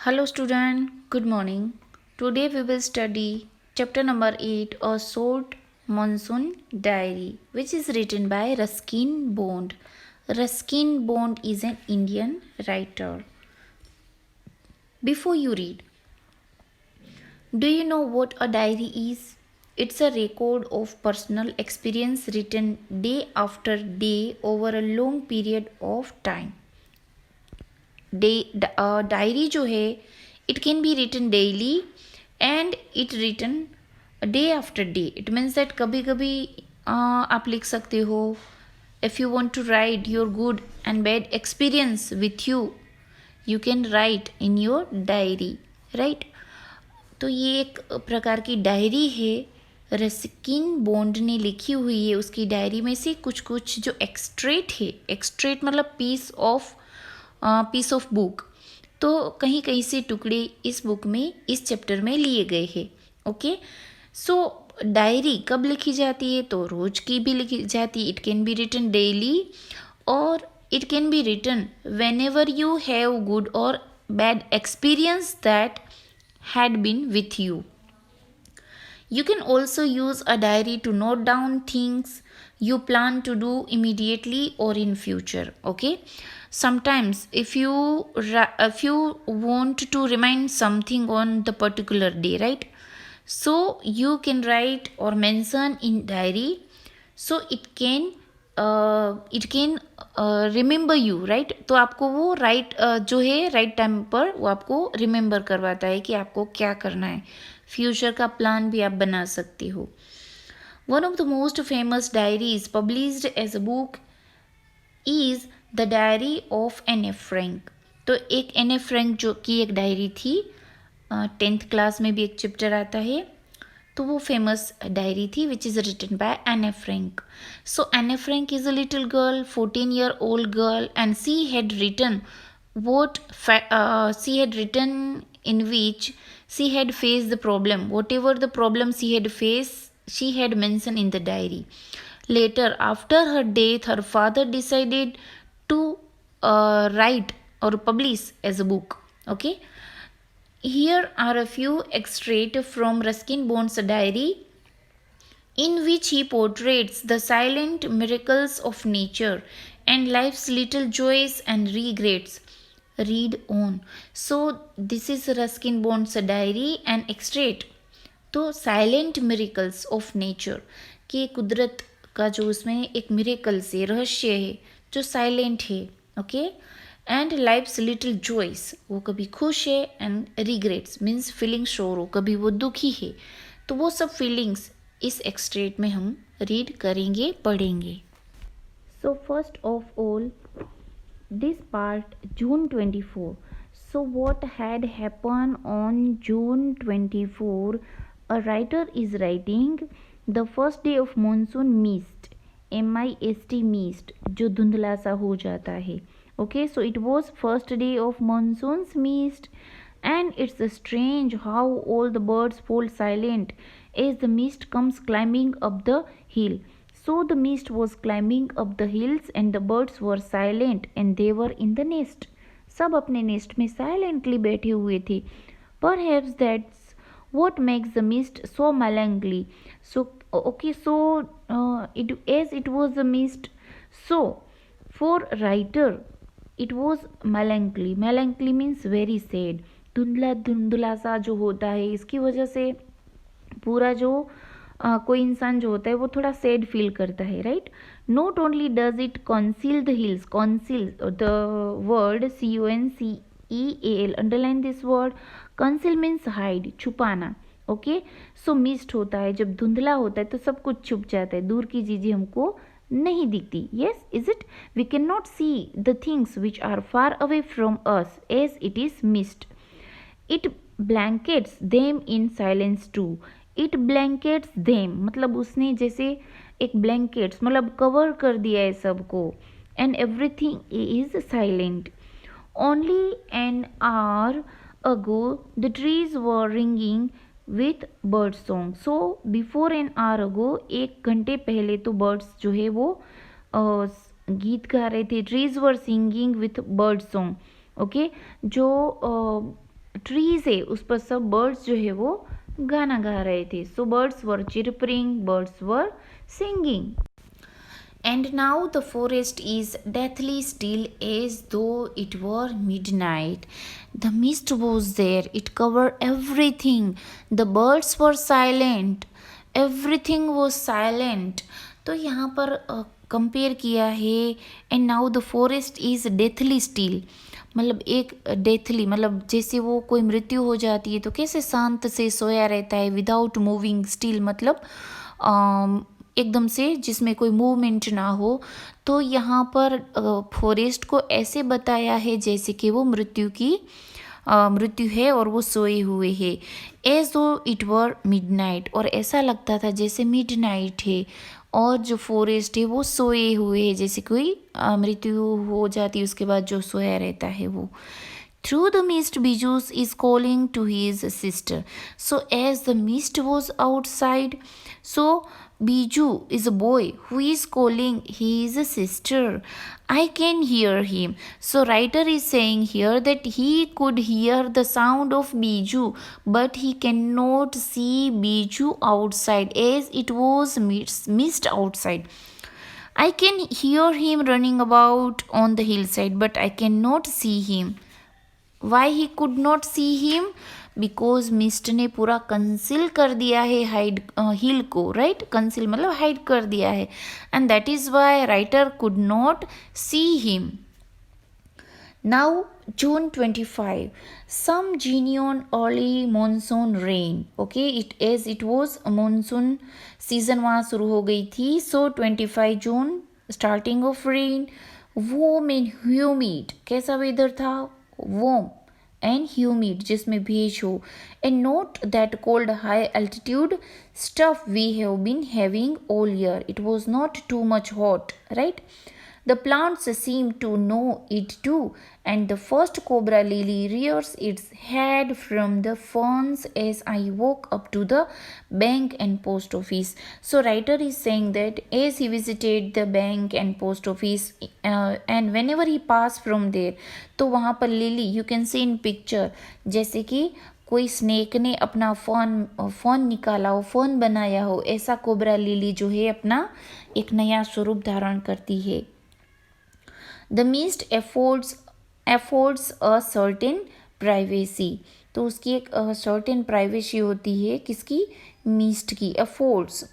Hello student, good morning. Today we will study chapter number 8, A Short Monsoon Diary, which is written by Ruskin Bond. Ruskin Bond is an Indian writer. Before you read, do you know what a diary is? It's a record of personal experience written day after day over a long period of time. Diary जो है it can be written daily and it written day after day. It means that कभी कभी आप लिख सकते हो. If you want to write your good and bad experience with you can write in your diary, right. तो ये एक प्रकार की डायरी है, रस्किन बॉन्ड ने लिखी हुई है. उसकी डायरी में से कुछ कुछ जो एक्सट्रेट है, एक्सट्रेट मतलब पीस ऑफ बुक, तो कहीं कहीं से टुकड़े इस बुक में, इस चैप्टर में लिए गए हैं. ओके, सो डायरी कब लिखी जाती है? तो रोज की भी लिखी जाती है. It can be written daily और it can be written whenever you have good और bad experience that had been with you. You can also use a diary to note down things you plan to do immediately or in future. Okay, sometimes if you want to remind something on the particular day, right, so you can write or mention in diary, so it can remember you, right. तो आपको वो जो है right time पर वो आपको remember करवाता है कि आपको क्या करना है. फ्यूचर का प्लान भी आप बना सकते हो. One of the most famous diaries published as a book is the diary of Anne F Frank. तो एक एन एफ फ्रैंक जो की एक डायरी थी, 10th क्लास में भी एक चैप्टर आता है, तो वो फेमस डायरी थी which is written by Anne Frank. So Anne Frank is a little girl, 14-year-old girl, and she had written in which she had faced the problem. Whatever the problem she had faced, she had mentioned in the diary. Later, after her death, her father decided to write or publish as a book. Okay. Here are a few extracts from Ruskin Bond's diary, in which he portrays the silent miracles of nature and life's little joys and regrets. Read on. So this is Ruskin Bond's diary and extract. तो silent miracles of nature, कि कुदरत का जो उसमें एक miracles है, रहस्य है जो साइलेंट है. Okay, and life's little joys, वो कभी खुश है, एंड रिग्रेट्स मीन्स फीलिंग शोर हो, कभी वो दुखी है. तो वो सब फीलिंग्स इस एक्सट्रेट में हम रीड करेंगे, पढ़ेंगे. So first of all this part, June 24. So what had happened on June 24? A writer is writing, the first day of monsoon mist, MIST mist, जो धुंधला सा हो जाता है. Okay, so it was first day of monsoon's mist, and it's strange how all the birds fall silent as the mist comes climbing up the hill. So the mist was climbing up the hills and the birds were silent and they were in the nest. सब अपने nest में silently बैठे हुए थे. Perhaps that's what makes the mist so melancholy. So okay, so it was the mist. So for writer it was melancholy. Melancholy means very sad. धुंधला धुंधला सा जो होता है, इसकी वजह से पूरा जो कोई इंसान जो होता है वो थोड़ा सैड फील करता है, right. Not only does it council the hills, council the word CONCEAL, underline this word. Council means hide, छुपाना. ओके, सो मिस्ट होता है, जब धुंधला होता है तो सब कुछ छुप जाता है, दूर की चीज़ें हमको नहीं दिखती. Yes, is it? We can not see the things which are far away from us as it is mist. It blankets them in silence too. It blankets them मतलब उसने जैसे एक ब्लैंकेट्स मतलब कवर कर दिया है सबको. And everything is silent. Only an hour ago the trees were ringing with bird song. So before an hour ago, 1 घंटे पहले तो बर्ड्स जो है वो गीत गा रहे थे. Trees were singing with bird song. Okay, जो ट्रीज है उस पर सब बर्ड्स जो है वो गाना गा रहे थे. So birds were chirping, birds were singing. And now the forest is deathly still as though it were midnight. The mist was there, it covered everything. The birds were silent. Everything was silent. तो यहाँ पर compare किया है. And now the forest is deathly still, मतलब एक deathly मतलब जैसे वो कोई मृत्यु हो जाती है तो कैसे शांत से सोया रहता है विदाउट मूविंग. स्टिल मतलब एकदम से जिसमें कोई मूवमेंट ना हो. तो यहाँ पर फॉरेस्ट को ऐसे बताया है जैसे कि वो मृत्यु है और वो सोए हुए है. एज दो इट वर मिडनाइट, और ऐसा लगता था जैसे मिडनाइट है और जो फॉरेस्ट है वो सोए हुए है जैसे कोई मृत्यु हो जाती है उसके बाद जो सोया रहता है वो. Through the mist, Bijus is calling to his sister. So as the mist was outside, so Biju is a boy who is calling his sister. I can hear him. So writer is saying here that he could hear the sound of Biju, but he cannot see Biju outside as it was mist outside. I can hear him running about on the hillside, but I cannot see him. Why he could not see him, because mist ने पूरा conceal कर दिया है hide हिल को. Right, conceal मतलब hide कर दिया है. And that is why writer could not see him. Now June 25, some genuine early monsoon rain. Okay, it was a monsoon season वहाँ शुरू हो गई थी. So 25 June starting of rain. Warm and humid, कैसा weather था? warm and humid जिसमें भेज हो. and not that cold high altitude stuff we have been having all year. It was not too much hot, right? The plants seem to know it too, and the first cobra lily rears its head from the ferns as I walk up to the bank and post office. So writer is saying that as he visited the bank and post office, and whenever he passed from there, तो वहाँ पर lily you can see in picture जैसे कि कोई snake ने अपना fawn निकाला हो, फॉन बनाया हो, ऐसा कोबरा लिली जो है अपना एक नया स्वरूप धारण करती है. The mist affords a certain privacy. तो उसकी एक certain privacy होती है किसकी? mist की. affords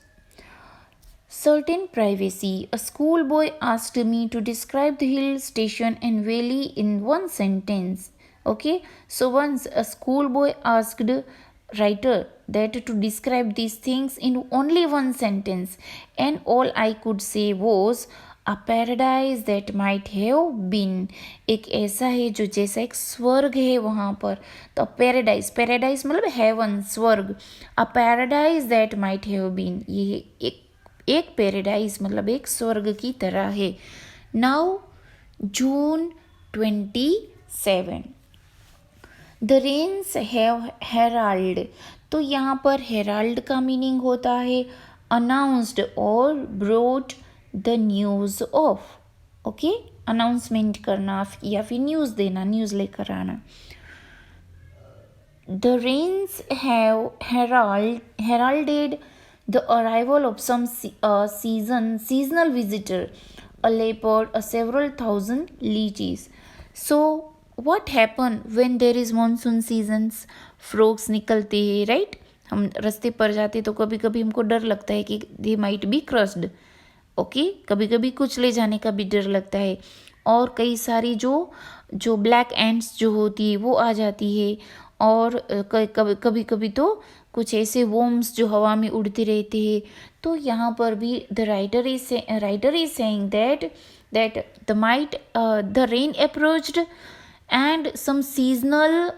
certain privacy. A schoolboy asked me to describe the hill station and valley in one sentence. Okay, so once a schoolboy asked writer that to describe these things in only one sentence, and all I could say was a paradise that might have been. एक ऐसा है जो जैसा एक स्वर्ग है वहाँ पर. तो पैराडाइज मतलब हेवन, स्वर्ग. A paradise that might have been, ये एक पैराडाइज मतलब एक स्वर्ग की तरह है. Now June 27, the rains have heralded. तो यहाँ पर हेराल्ड का मीनिंग होता है अनाउंस्ड और brought the news of. Okay, announcement करना या फिर न्यूज़ देना, न्यूज़ लेकर आना. The rains have heralded the arrival of some seasonal visitor, a leopard, a several thousand lychees. So what happen when there is monsoon seasons? frogs निकलते हैं, right? हम रास्ते पर जाते तो कभी कभी हमको डर लगता है कि they might be crushed. Okay, कभी कभी कुछ ले जाने का भी डर लगता है. और कई सारी जो ब्लैक एंड्स जो होती है वो आ जाती है. और कभी कभी तो कुछ ऐसे वोम्स जो हवा में उड़ते रहते हैं. तो यहाँ पर भी the writer is saying that the rain approached and some seasonal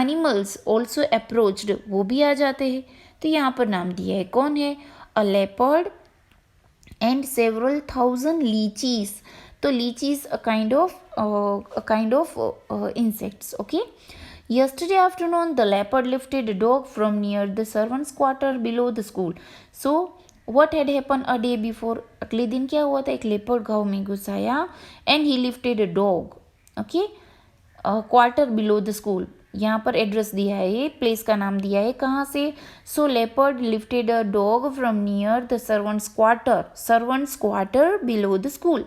animals also approached, वो भी आ जाते हैं. तो यहाँ पर नाम दिया है, कौन है? अ leopard and several thousand lychees. So lychees a kind of insects. Okay, yesterday afternoon the leopard lifted a dog from near the servants quarter below the school. So what had happened a day before? अगले दिन क्या हुआ था? एक leopard गाँव में घुस आया and he lifted a dog. Okay, quarter below the school. यहाँ पर एड्रेस दिया है, प्लेस का नाम दिया है, कहाँ से? So leopard lifted a dog from near the servants quarter below the school.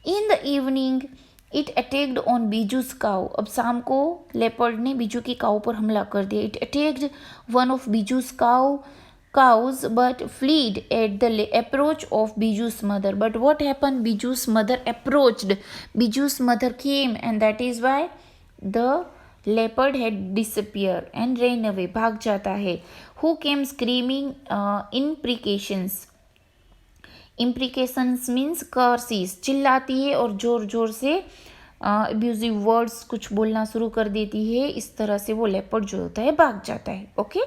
In the evening it attacked on Biju's cow. अब शाम को लेपर्ड ने बीजू की काउ पर हमला कर दिया। It attacked one of Biju's cows but fled at the approach of Biju's mother. But what happened? Biju's mother approached. Biju's mother came, and that is why the leopard had disappeared and ran away. भाग जाता है. Who came screaming imprecations? Imprecations means curses. चिल्लाती है और जोर जोर से abusive words कुछ बोलना शुरू कर देती है. इस तरह से वो लेपर्ड जो होता है भाग जाता है. Okay.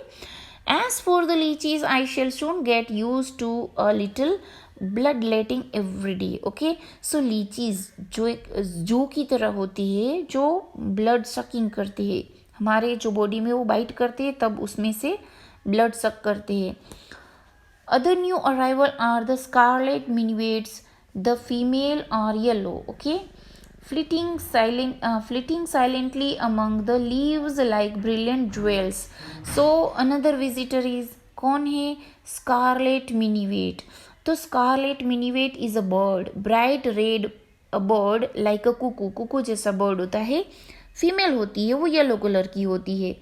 As for the lychees, I shall soon get used to a little bloodletting every day. Okay, so lychees जो एक जू की तरह होती है, जो ब्लड सकिंग करती है, हमारे जो बॉडी में वो बाइट करते हैं तब उसमें से ब्लड सक करते हैं. Other new arrival are the scarlet minuets. The female are yellow. Okay, flitting silently among the leaves like brilliant jewels. So another visitor is, कौन है? Scarlet minuet. तो scarlet minuet is a bird, bright red, a bird like a cuckoo. Kuku जैसा bird होता है, female होती है, वो yellow colour की होती है.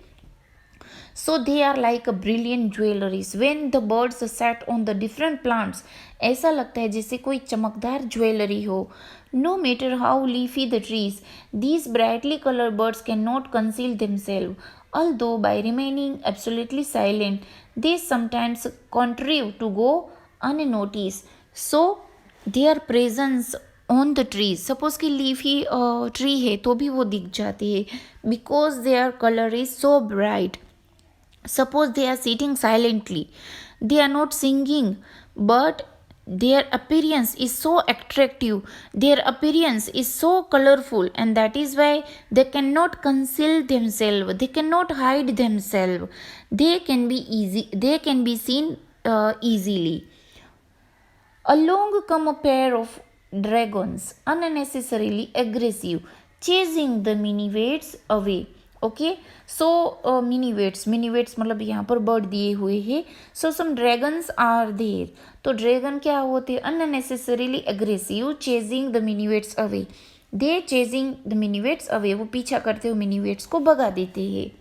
So they are like a brilliant jewelries. When the birds sat on the different plants, ऐसा लगता है जैसे कोई चमकदार ज्वेलरी हो. No matter how leafy the trees, these brightly colored birds cannot conceal themselves. Although by remaining absolutely silent, they sometimes contrive to go unnoticed. So their presence on the trees, suppose कि leafy tree है तो भी वो दिख जाती है, because their color is so bright. Suppose they are sitting silently, they are not singing, but their appearance is so attractive, their appearance is so colorful, and that is why they cannot conceal themselves, they cannot hide themselves, they can be seen easily. Along come a pair of dragons, unnecessarily aggressive, chasing the minuets away. Okay. So minivets मतलब यहाँ पर bird दिए हुए हैं. So some dragons are there. तो dragon क्या होते हैं? Unnecessarily aggressive, chasing the minivets away. They chasing the minivets away, वो पीछा करते हुए मिनीवेट्स को भगा देते हैं.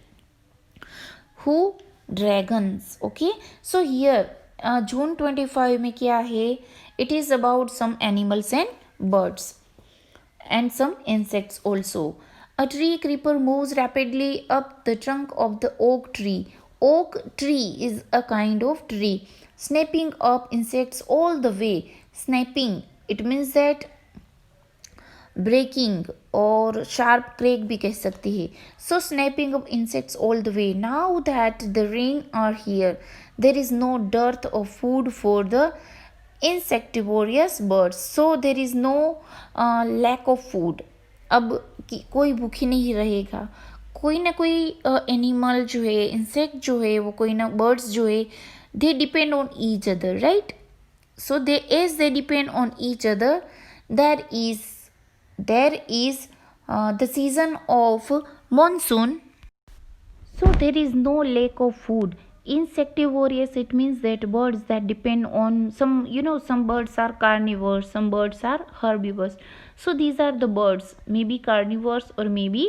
Who? Dragons. Okay. So here June 25 में क्या है? It is about some animals and birds and some insects also. A tree creeper moves rapidly up the trunk of the oak tree. Oak tree is a kind of tree, snapping up insects all the way. Snapping, it means that breaking or sharp crack भी कह सकती है. So snapping up insects all the way. Now that the rain are here, there is no dearth of food for the insectivorous birds. So there is no lack of food. अब कोई भूखी नहीं रहेगा. कोई ना कोई एनिमल जो है, इंसेक्ट जो है, वो कोई ना बर्ड्स जो है, they depend on each other, right? So they as they depend on each other, there is the season of monsoon, so there is no lack of food. Insectivorous, it means that birds that depend on some birds are carnivores, some birds are herbivores. So these are the birds, maybe carnivores or maybe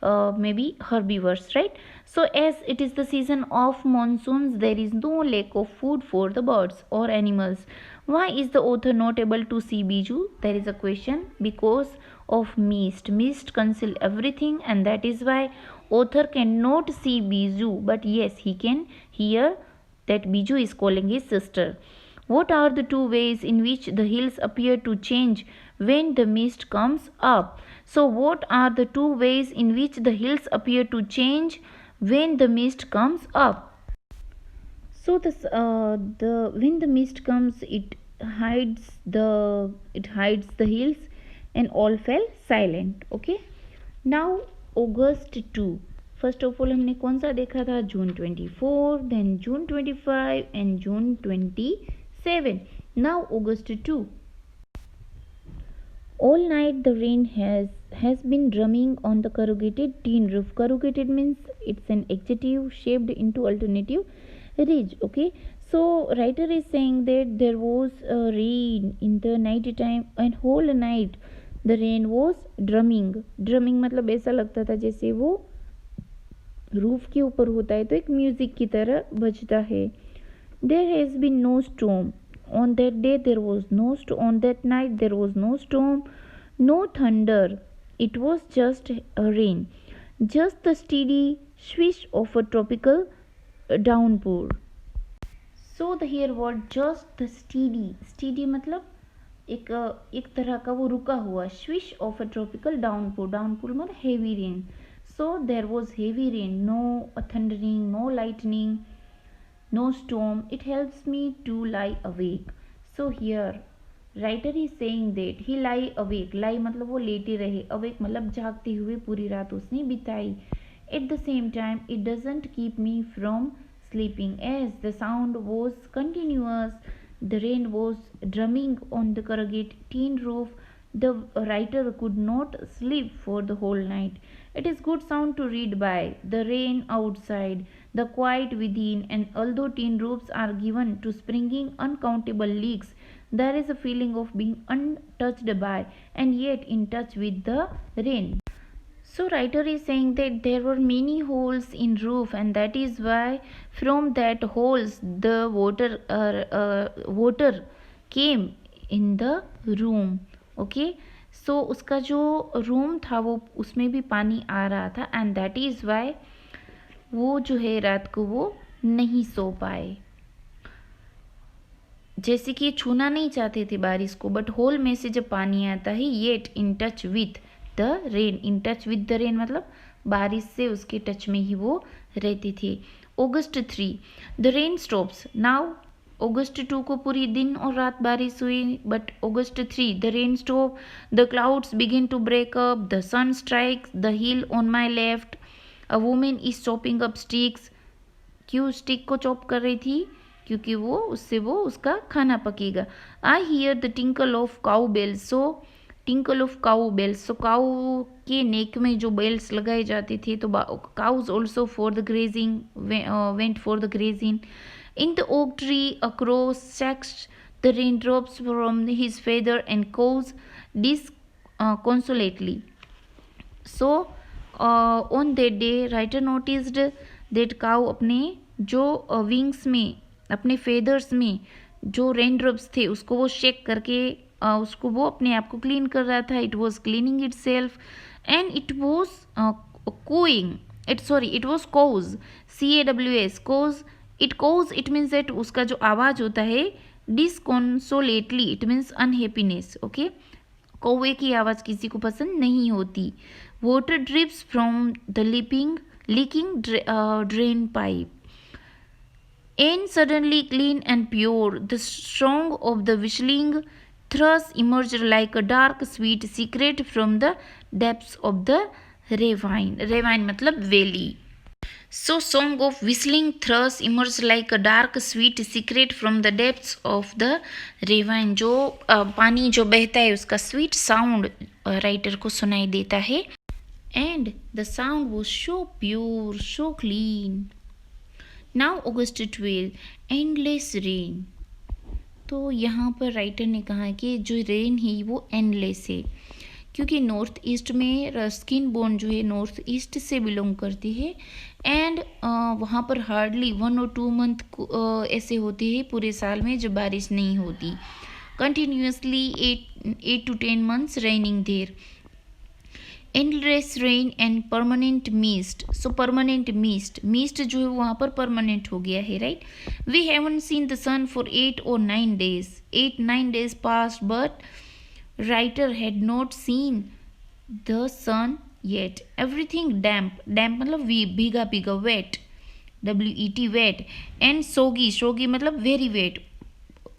herbivores, right? So as it is the season of monsoons, there is no lack of food for the birds or animals. Why is the author not able to see Biju? There is a question. Because of mist. Mist conceal everything, and that is why author cannot see Biju, but yes, he can hear that Biju is calling his sister. What are the two ways in which the hills appear to change when the mist comes up? So what are the two ways in which the hills appear to change when the mist comes up? So when the mist comes, it hides the hills, and all fell silent. Okay. Now August 2. First of all हमने कौन सा देखा था? June 24, then June 25 and June 27. Now August 2. All night the rain has been drumming on the corrugated tin roof. Corrugated means it's an adjective shaped into alternative ridge. Okay, so writer is saying that there was a rain in the night time and whole night the rain was drumming. drumming मतलब ऐसा लगता था जैसे वो roof के ऊपर होता है तो एक म्यूजिक की तरह बजता है. There has been no storm. On that day there was no storm. On that night there was no storm, no thunder. It was just rain. Just the steady swish of a tropical downpour. So the here word just the steady. Steady मतलब एक तरह का वो रुका हुआ. Swish of a tropical downpour. Downpour मतलब heavy rain. So there was heavy rain. No thundering, no lightning, no storm. It helps me to lie awake. So here writer is saying that he lie awake. lie मतलब वो लेटे रहे. awake मतलब जागते हुए पूरी रात उसने बिताई. At the same time it doesn't keep me from sleeping as the sound was continuous. The rain was drumming on the corrugated tin roof. The writer could not sleep for the whole night. It is good sound to read by. The rain outside, the quiet within, and although tin roofs are given to springing uncountable leaks, there is a feeling of being untouched by and yet in touch with the rain. So writer is saying that there were many holes in roof and that is why from that holes the water came in the room. Okay, so उसका जो room था वो उसमें भी पानी आ रहा था and that is why वो जो है रात को वो नहीं सो पाए. जैसे कि छूना नहीं चाहते थे बारिश को बट होल में से जब पानी आता है yet in touch with the rain. In touch with the rain मतलब बारिश से उसके टच में ही वो रहते थे. August 3 the rain stops. Now August 2 को पूरी दिन और रात बारिश हुई but August 3 the rain stop. The clouds begin to break up. The sun strikes the hill on my left. A women is chopping up sticks. क्यों stick को chop कर रही थी? क्योंकि वो उससे वो उसका खाना पकेगा. I hear the tinkle of cow bells. So tinkle of cow bells. So cow के नेक में जो बेल्स लगाए जाते थे तो cows also for the grazing went for the grazing. In the oak tree a crow sacks the rain drops from his feather and caws disconsolately. So on that day writer noticed that cow अपने जो wings में अपने feathers में जो rain drops थे उसको वो shake करके उसको वो अपने आप को क्लीन कर रहा था. It was cleaning itself and it was cawing it was caws CAWS caws. It caws it means that उसका जो आवाज़ होता है disconsolately it means unhappiness. Okay, कौवे की आवाज़ किसी को पसंद नहीं होती. Water drips from the leaking drain pipe. And suddenly clean and pure, the song of the whistling thrush emerged like a dark sweet secret from the depths of the ravine. Ravine मतलब valley. So song of whistling thrush emerged like a dark sweet secret from the depths of the ravine. जो पानी जो बहता है उसका sweet sound writer को सुनाई देता है. And the sound was so pure, so clean. Now August 12 endless rain. तो यहाँ पर राइटर ने कहा कि जो रेन है वो एंडलेस है क्योंकि नॉर्थ ईस्ट में रस्किन बोन जो है नॉर्थ ईस्ट से बिलोंग करती है एंड वहाँ पर हार्डली 1 और 2 मंथ ऐसे होते हैं पूरे साल में जब बारिश नहीं होती. Continuously 8 to 10 months raining there. Endless rain and permanent mist. So permanent mist जो है वहाँ पर परमानेंट हो गया है. Right, we haven't seen the sun for 8 or 9 days. 8-9 days passed but writer had not seen the sun yet. Everything damp मतलब भीगा भीगा wet WET wet and soggy मतलब very wet.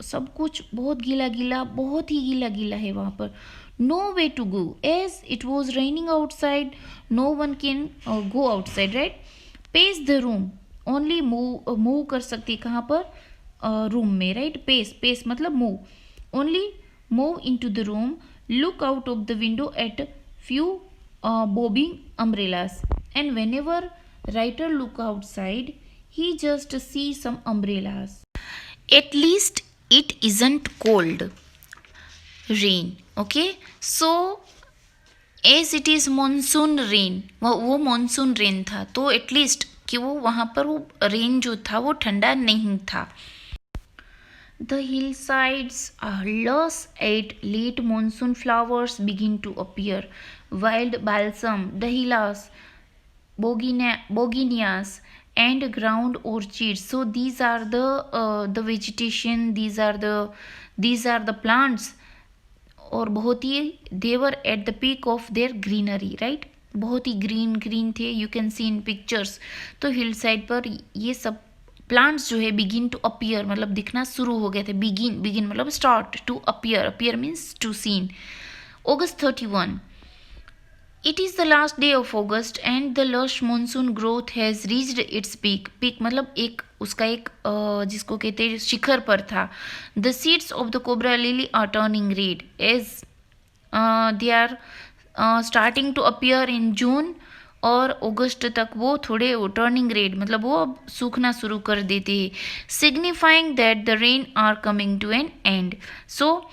सब कुछ बहुत गीला गीला बहुत ही गीला गीला है वहाँ पर. No way to go as it was raining outside. No one can go outside. Right, pace the room. Only move कर सकती है कहाँ पर रूम में. राइट, pace मतलब move. Only move into the room. Look out of the window at few bobbing umbrellas. And whenever writer look outside, he just see some umbrellas. At least it isn't cold. Rain. Okay. So as it is monsoon rain, वो monsoon rain था, तो at least कि वो वहाँ पर वो rain जो था वो ठंडा नहीं था. The hillsides are lush at late monsoon flowers begin to appear. Wild balsam, dahlias, boginias, and ground orchids. So these are the vegetation. These are the plants. और बहुत ही they were at the peak of their greenery, right. बहुत ही green green थे, you can see in pictures. तो hill side पर ये सब प्लांट्स जो है बिगिन टू अपीयर, मतलब दिखना शुरू हो गए थे. बिगिन मतलब start, to appear means to seen. August 31. It is the last day of August and the lush monsoon growth has reached its peak. Peak मतलब एक उसका एक जिसको कहते हैं शिखर पर था. The seeds of the cobra lily are turning red as they are starting to appear in June. और अगस्त तक वो थोड़े टर्निंग रेड मतलब वो अब सूखना शुरू कर देते हैं. Signifying that the rain are coming to an end. So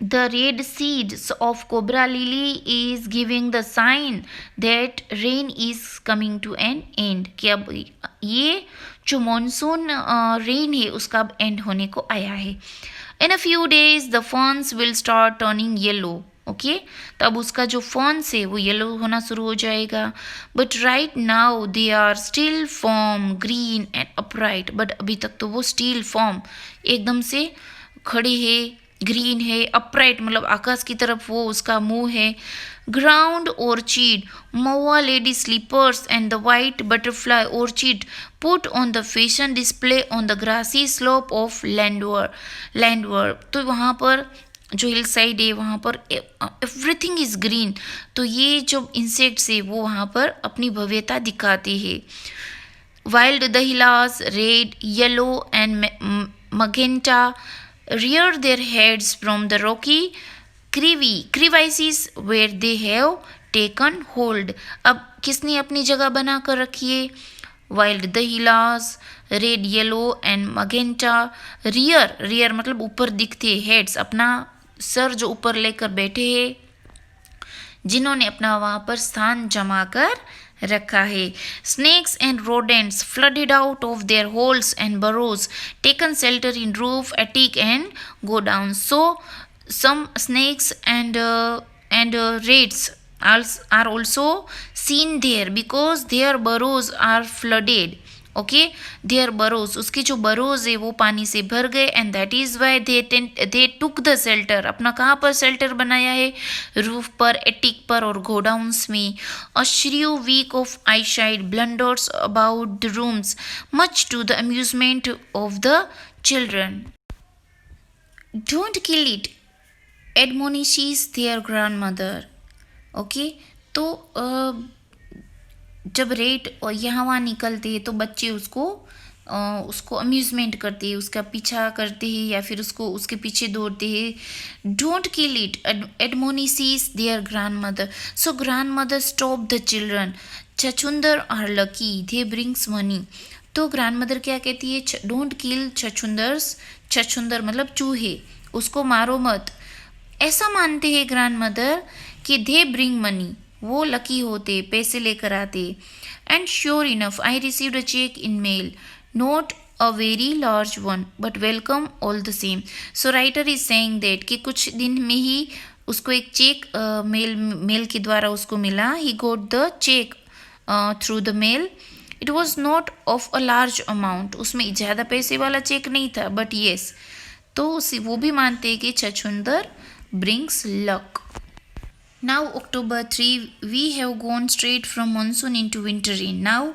the red seeds of cobra lily is giving the sign that rain is coming to an end. कि अब ये जो मानसून रेन है उसका अब एंड होने को आया है. In a few days the ferns will start turning yellow. Okay तब उसका जो फॉन्स है वो येलो होना शुरू हो जाएगा. But right now they are still form green and upright. But अभी तक तो वो स्टील फॉर्म एकदम से खड़े है, ग्रीन है, अपराइट मतलब आकाश की तरफ वो उसका मुंह है. Ground orchid, mahua lady slippers and the white butterfly orchid put on the fashion display on the grassy slope of landward. तो वहाँ पर जो हिल साइड है वहाँ पर एवरीथिंग इज ग्रीन. तो ये जो इंसेक्ट्स है वो वहाँ पर अपनी भव्यता दिखाते हैं. Wild dahlias red, yellow and magenta rear their heads from the rocky crevices where they have taken hold. अब किसने अपनी जगह बना कर रखी है? Wild dahlias, red, yellow and magenta. Rear मतलब ऊपर दिखते, हेड्स अपना सर जो ऊपर लेकर बैठे हैं, जिन्होंने अपना वहाँ पर स्थान जमा कर रखा है. Snakes and rodents flooded out of their holes and burrows, taken shelter in roof, attic and go down. So some snakes and rats are also seen there because their burrows are flooded. Okay their burrows, उसके जो burrows है वो पानी से भर गए. And that is why they took the shelter. अपना कहाँ पर शेल्टर बनाया है? रूफ पर, एटिक पर और गोडाउन्स में. A shrew weak of eye shied blunders about the rooms much to the amusement of the children. Don't kill it admonishes their grandmother. Okay तो जब रेट यहाँ वहाँ निकलते हैं तो बच्चे उसको अम्यूज़मेंट करते हैं, उसका पीछा करते हैं या फिर उसके पीछे दौड़ते हैं. Don't kill it admonishes their grandmother. So grandmother stop the children. छछुंदर are lucky, they brings money. तो ग्रैंड मदर क्या कहती है? Don't kill छछुंदर्स. छछुंदर मतलब चूहे, उसको मारो मत. ऐसा मानते हैं ग्रैंड मदर कि दे ब्रिंग मनी, वो लकी होते, पैसे लेकर आते. And sure enough I received a cheque in mail, not a very large one but welcome all the same. So writer is saying that कि कुछ दिन में ही उसको एक चेक मेल के द्वारा उसको मिला. He got the cheque through the mail. It was not of a large amount, उसमें ज़्यादा पैसे वाला चेक नहीं था, बट येस. तो वो भी मानते हैं कि छछुंदर brings luck. Now October 3, we have gone straight from monsoon into winter rain. Now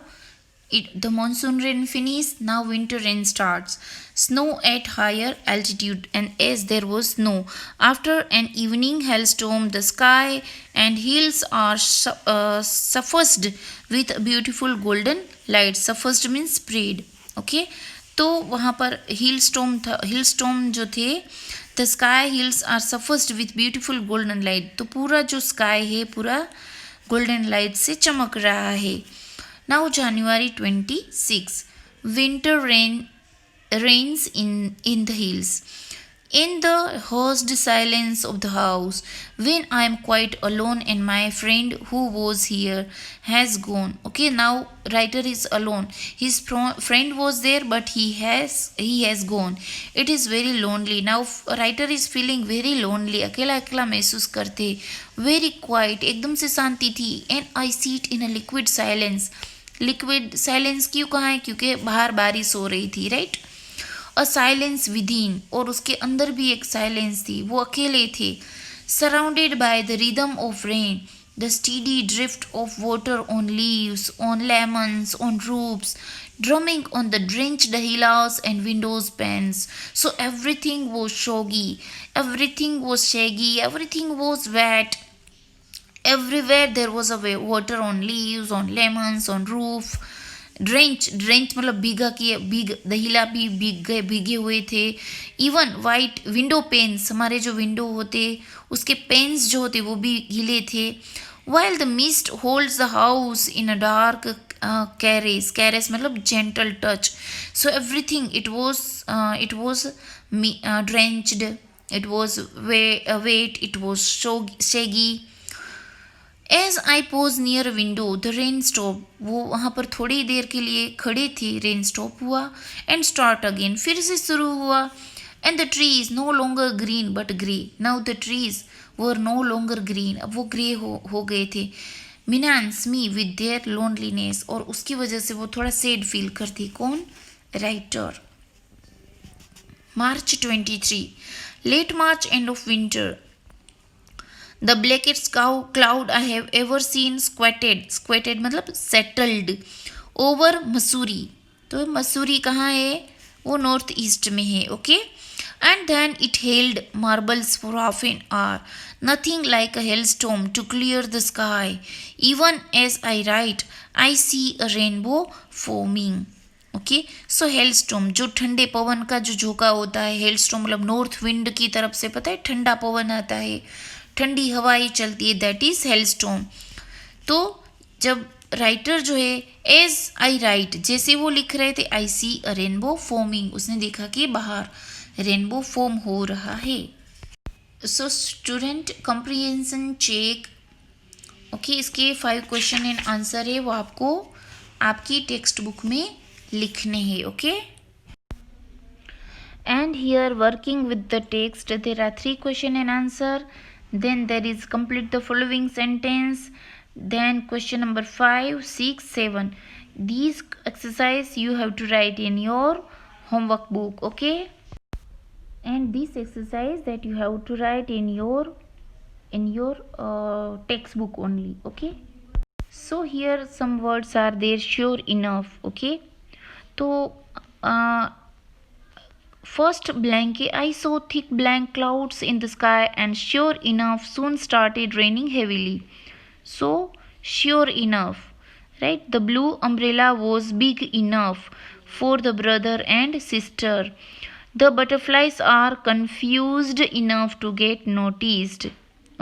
the monsoon rain finished, now winter rain starts. Snow at higher altitude, and as there was snow, after an evening hailstorm, the sky and hills are suffused with beautiful golden light. Suffused means sprayed. Okay, तो वहाँ पर हिल storm जो थे, The sky hills are suffused with beautiful golden light. तो पूरा जो sky है पूरा गोल्डन लाइट से चमक रहा है. Now January 26. Winter reigns in the hills. In the hushed silence of the house, when I am quite alone and my friend who was here has gone. Okay, now writer is alone. His friend was there, but he has gone. It is very lonely. Now writer is feeling very lonely. अकेला अकेला महसूस करते. Very quiet. एकदम से शांति थी. And I sit in a liquid silence. Liquid silence क्यों कहा है? क्योंकि बाहर बारिश हो रही थी, राइट. अ साइलेंस विदिन, और उसके अंदर भी एक साइलेंस थी. वो अकेले थे. Surrounded by the rhythm of rain, the steady drift of water on leaves, on lemons, on roofs, drumming on the drenched hills and windows panes. So everything was soggy, everything was shaggy, everything was wet. Everywhere there was a water on leaves, on lemons, on roof. Drench मतलब भीग दहिला भी भीगे हुए थे. Even white window panes, हमारे जो window होते उसके पेन्स जो होते वो भी गीले थे. While the mist holds the house in a dark caress मतलब gentle touch. So everything it was drenched, it was wet, it was shaggy. As I pose near window the rain stop. वो वहाँ पर थोड़ी देर के लिए खड़े थे. रेन स्टॉप हुआ. एंड स्टार्ट अगेन, फिर से शुरू हुआ. And the trees no longer green but grey. Now the trees were no longer green, अब वो ग्रे हो गए थे. मिनान्स मी विद देयर लोनलीनेस, और उसकी वजह से वो थोड़ा सैड फील करती. कौन? Writer. March 23. Late March, end of winter. The blackest cloud I have ever seen squatted मतलब settled over मसूरी. तो मसूरी कहाँ है? वो नॉर्थ ईस्ट में है. Okay. And then it hailed marbles for half an hour. Nothing like a hailstorm to clear the sky. Even as I write, I see a rainbow forming. Okay. So hailstorm, जो ठंडे पवन का जो झोंका होता है. Hailstorm मतलब north wind की तरफ से, पता है, ठंडा पवन आता है, ठंडी हवाएं चलती है, दैट इज हेलस्टॉर्म. तो जब राइटर जो है एज आई राइट, जैसे वो लिख रहे थे, आई सी अ रेनबो फॉर्मिंग, उसने देखा कि बाहर रेनबो फॉर्म हो रहा है. So student comprehension check. Okay, इसके 5 क्वेश्चन एंड आंसर है, वो आपको आपकी टेक्स्ट बुक में लिखने हैं. Okay. And here working with the text there are 3 question and answer. Then there is complete the following sentence. Then question number 5, 6, 7. These exercise you have to write in your homework book. Okay. And this exercise that you have to write in your textbook only. Okay. So here some words are there. Sure enough. Okay. तो first blank, I saw thick blank clouds in the sky and sure enough soon started raining heavily. So sure enough, right? The blue umbrella was big enough for the brother and sister. The butterflies are confused enough to get noticed.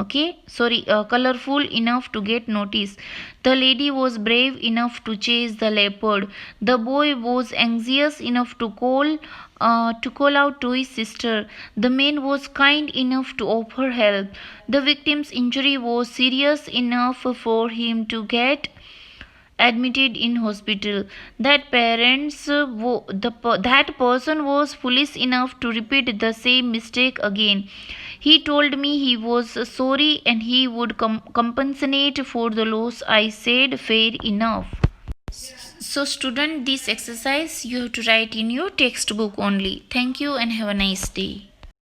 Okay, sorry, colorful enough to get noticed. The lady was brave enough to chase the leopard. The boy was anxious enough to call out to his sister. The man was kind enough to offer help. The victim's injury was serious enough for him to get admitted in hospital. That person was foolish enough to repeat the same mistake again. He told me he was sorry and he would compensate for the loss. I said fair enough. So student, this exercise you have to write in your textbook only. Thank you and have a nice day.